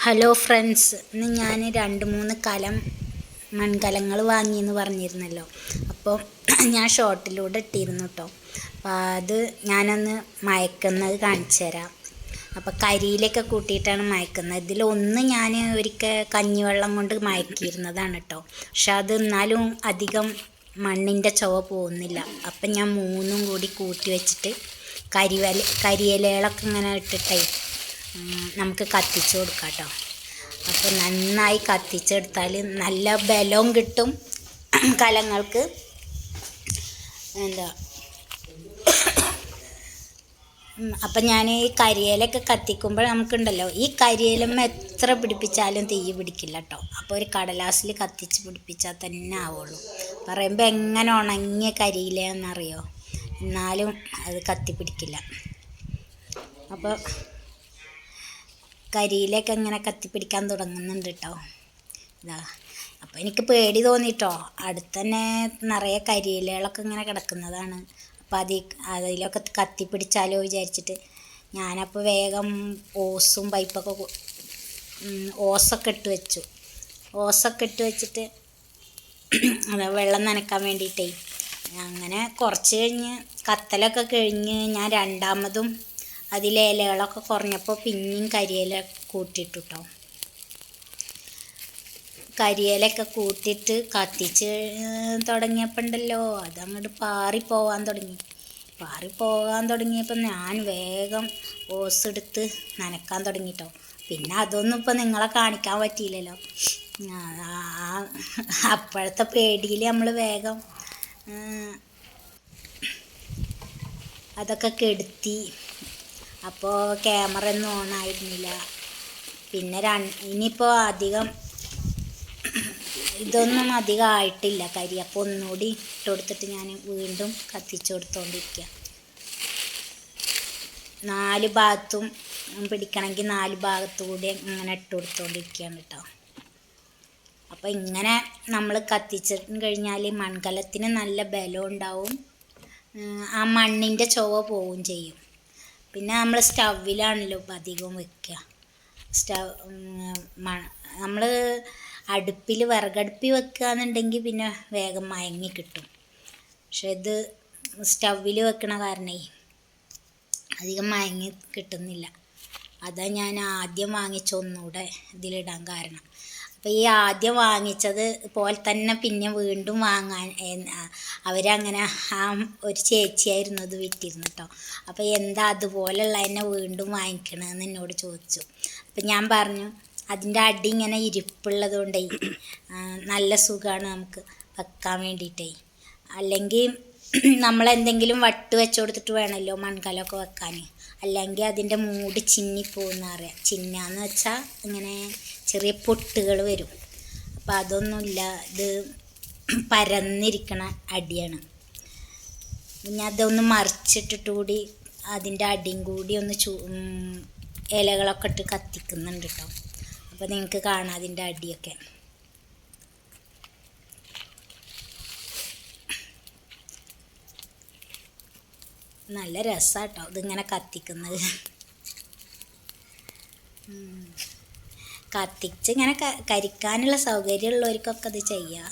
Hello friends, ഇന്ന് ഞാൻ 2-3 മൺകലങ്ങൾ വാങ്ങിയെന്ന് പറഞ്ഞിരുന്നല്ലോ. അപ്പോൾ ഞാൻ ഷോർട്ടിലൂടെ ഇട്ടിരുന്നു കേട്ടോ. അപ്പോൾ അത് ഞാനൊന്ന് മയക്കുന്നത് കാണിച്ചു തരാം. അപ്പോൾ കരിയിലൊക്കെ കൂട്ടിയിട്ടാണ് മയക്കുന്നത്. ഇതിലൊന്ന് ഞാൻ ഒരിക്കൽ കഞ്ഞിവെള്ളം കൊണ്ട് മയക്കിയിരുന്നതാണ് കേട്ടോ. പക്ഷെ അത് എന്നാലും അധികം മണ്ണിൻ്റെ ചുവ പോകുന്നില്ല. അപ്പം ഞാൻ 3 കൂടി കൂട്ടി വെച്ചിട്ട് കരിയിലകളൊക്കെ ഇങ്ങനെ ഇട്ടിട്ടേ നമുക്ക് കത്തിച്ച് കൊടുക്കാം കേട്ടോ. അപ്പോൾ നന്നായി കത്തിച്ചെടുത്താൽ നല്ല ബലവും കിട്ടും കലങ്ങൾക്ക്. അപ്പം ഞാൻ ഈ കരിയിലൊക്കെ കത്തിക്കുമ്പോൾ നമുക്കുണ്ടല്ലോ, ഈ കരിയിലമ്മ എത്ര പിടിപ്പിച്ചാലും തീ പിടിക്കില്ല കേട്ടോ. അപ്പോൾ ഒരു കടലാസിൽ കത്തിച്ച് പിടിപ്പിച്ചാൽ തന്നെ ആവുള്ളൂ. പറയുമ്പോൾ എങ്ങനെ ഉണങ്ങിയ കരിയിലയെന്നറിയോ, എന്നാലും അത് കത്തിപ്പിടിക്കില്ല. അപ്പോൾ കരിയിലൊക്കെ ഇങ്ങനെ കത്തിപ്പിടിക്കാൻ തുടങ്ങുന്നുണ്ട് കേട്ടോ. അപ്പോൾ എനിക്ക് പേടി തോന്നിട്ടോ. അടുത്ത് തന്നെ നിറയെ കരിയിലകളൊക്കെ ഇങ്ങനെ കിടക്കുന്നതാണ്. അപ്പോൾ അതിലൊക്കെ കത്തിപ്പിടിച്ചാലോ വിചാരിച്ചിട്ട് ഞാനപ്പോൾ വേഗം ഓസും പൈപ്പൊക്കെ ഓസൊക്കെ ഇട്ട് വെച്ചു. ഓസൊക്കെ ഇട്ട് വെച്ചിട്ട് വെള്ളം നനയ്ക്കാൻ വേണ്ടിയിട്ടേ അങ്ങനെ കുറച്ച് കഴിഞ്ഞ് കത്തലൊക്കെ കഴിഞ്ഞ് ഞാൻ രണ്ടാമതും അതിലെ ഇലകളൊക്കെ കുറഞ്ഞപ്പോൾ പിന്നെയും കരിയില കൂട്ടിയിട്ടു കേട്ടോ. കരിയിലൊക്കെ കൂട്ടിയിട്ട് കത്തിച്ച് തുടങ്ങിയപ്പോൾ ഉണ്ടല്ലോ, അതങ്ങോട്ട് പാറിപ്പോകാൻ തുടങ്ങിയപ്പോൾ ഞാൻ വേഗം ഓസ് എടുത്ത് നനക്കാൻ തുടങ്ങി കേട്ടോ. പിന്നെ അതൊന്നും ഇപ്പോൾ നിങ്ങളെ കാണിക്കാൻ പറ്റിയില്ലല്ലോ. അപ്പോഴത്തെ പേടിയിൽ നമ്മൾ വേഗം അതൊക്കെ കെടുത്തി. അപ്പോൾ ക്യാമറ ഒന്നും ഓണായിരുന്നില്ല. പിന്നെ ഇനിയിപ്പോൾ ഇതൊന്നും അധികം ആയിട്ടില്ല കരി. അപ്പോൾ ഒന്നുകൂടി ഇട്ട് കൊടുത്തിട്ട് ഞാൻ വീണ്ടും കത്തിച്ചു കൊടുത്തുകൊണ്ടിരിക്കുക. 4 ഭാഗത്തും പിടിക്കണമെങ്കിൽ 4 ഭാഗത്തു കൂടി ഇങ്ങനെ ഇട്ട് കൊടുത്തുകൊണ്ടിരിക്കുകയാണ് കേട്ടോ. അപ്പോൾ ഇങ്ങനെ നമ്മൾ കത്തിച്ചിട്ട് കഴിഞ്ഞാൽ മൺകലത്തിന് നല്ല ബലം ഉണ്ടാവും, ആ മണ്ണിൻ്റെ ചുവ പോവുകയും ചെയ്യും. പിന്നെ നമ്മൾ സ്റ്റൗവിലാണല്ലോ ഇപ്പം അധികം വെക്കുക. നമ്മൾ അടുപ്പിൽ വിറകടുപ്പിൽ വെക്കുകയെന്നുണ്ടെങ്കിൽ പിന്നെ വേഗം മയങ്ങി കിട്ടും. പക്ഷെ ഇത് സ്റ്റൗവിൽ വെക്കണ കാരണേ അധികം മയങ്ങി കിട്ടുന്നില്ല. അതാ ഞാൻ ആദ്യം വാങ്ങിച്ച ഒന്നുകൂടെ ഇതിലിടാൻ കാരണം. അപ്പോൾ ഈ ആദ്യം വാങ്ങിച്ചത് പോലെ തന്നെ പിന്നെ വീണ്ടും വാങ്ങാൻ അവരങ്ങനെ ഒരു ചേച്ചിയായിരുന്നു അത് വിറ്റിരുന്നു കേട്ടോ. അപ്പോൾ എന്താ അതുപോലെയുള്ള എന്നെ വീണ്ടും വാങ്ങിക്കണമെന്ന് എന്നോട് ചോദിച്ചു. അപ്പം ഞാൻ പറഞ്ഞു, അതിൻ്റെ അടി ഇങ്ങനെ ഇരിപ്പുള്ളത് കൊണ്ടേ നല്ല സുഖമാണ് നമുക്ക് വെക്കാൻ വേണ്ടിയിട്ടേ. അല്ലെങ്കിൽ നമ്മളെന്തെങ്കിലും വട്ട് വെച്ച് കൊടുത്തിട്ട് വേണമല്ലോ മൺകലമൊക്കെ വെക്കാൻ. അല്ലെങ്കിൽ അതിൻ്റെ മൂട് ചിന്നിപ്പോകുന്ന അറിയാം. ചിന്നാന്ന് വെച്ചാൽ ഇങ്ങനെ ചെറിയ പൊട്ടുകൾ വരും. അപ്പോൾ അതൊന്നുമില്ല, ഇത് പരന്നിരിക്കണ അടിയാണ്. പിന്നെ അതൊന്ന് മറിച്ചിട്ടിട്ട് കൂടി അതിൻ്റെ അടിയും കൂടി ഒന്ന് ഇലകളൊക്കെ ഇട്ട് കത്തിക്കുന്നുണ്ട് കേട്ടോ. അപ്പോൾ നിങ്ങൾക്ക് കാണാം അതിൻ്റെ അടിയൊക്കെ. നല്ല രസമാണ് കേട്ടോ ഇതിങ്ങനെ കത്തിക്കുന്നത്. കത്തിച്ച് ഇങ്ങനെ കരിക്കാനുള്ള സൗകര്യമുള്ളവർക്കൊക്കെ ഇത് ചെയ്യാം.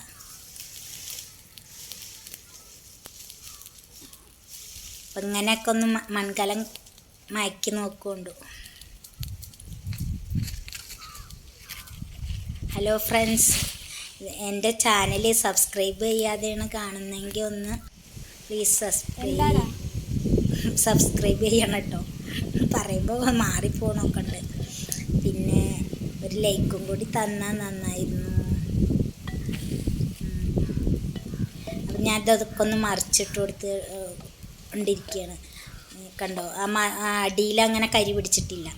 അപ്പം ഇങ്ങനെയൊക്കെ ഒന്ന് മൺകലം മയക്കി നോക്കുകൊണ്ടു. ഹലോ ഫ്രണ്ട്സ്, എൻ്റെ ചാനൽ സബ്സ്ക്രൈബ് ചെയ്യാതെയാണ് കാണുന്നതെങ്കിൽ ഒന്ന് പ്ലീസ് സബ്സ്ക്രൈബ് ചെയ്യണം കേട്ടോ. പറയുമ്പോൾ മാറിപ്പോണൊക്കെ ഉണ്ട്. പിന്നെ ഒരു ലൈക്കും കൂടി തന്നാൽ നന്നായിരുന്നു. അപ്പം ഞാൻ അതൊക്കെ ഒന്ന് മറിച്ചിട്ട് കൊടുത്ത് കൊണ്ടിരിക്കുകയാണ്. കണ്ടോ, ആ അടിയിലങ്ങനെ കരി പിടിച്ചിട്ടില്ല.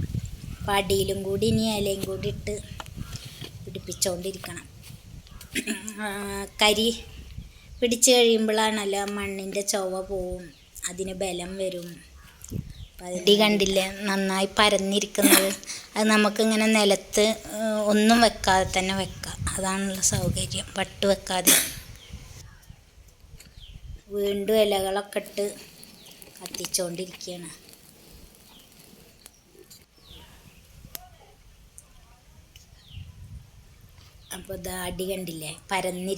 അപ്പോൾ അടിയിലും കൂടി ഇനി ഇലയും കൂടി ഇട്ട് പിടിപ്പിച്ചുകൊണ്ടിരിക്കണം. കരി പിടിച്ച് കഴിയുമ്പോഴാണല്ലോ മണ്ണിൻ്റെ ചുവ പോവും, അതിന് ബലം വരും. അടി കണ്ടില്ലേ നന്നായി പരന്നിരിക്കുന്നത്. അത് നമുക്കിങ്ങനെ നിലത്ത് ഒന്നും വെക്കാതെ തന്നെ വെക്കാം. അതാണുള്ള സൗകര്യം, വട്ട് വെക്കാതെ. വീണ്ടും ഇലകളൊക്കെ ഇട്ട് കത്തിച്ചുകൊണ്ടിരിക്കുകയാണ്. അപ്പോൾ ഇത് അടി കണ്ടില്ലേ, പരന്നിരി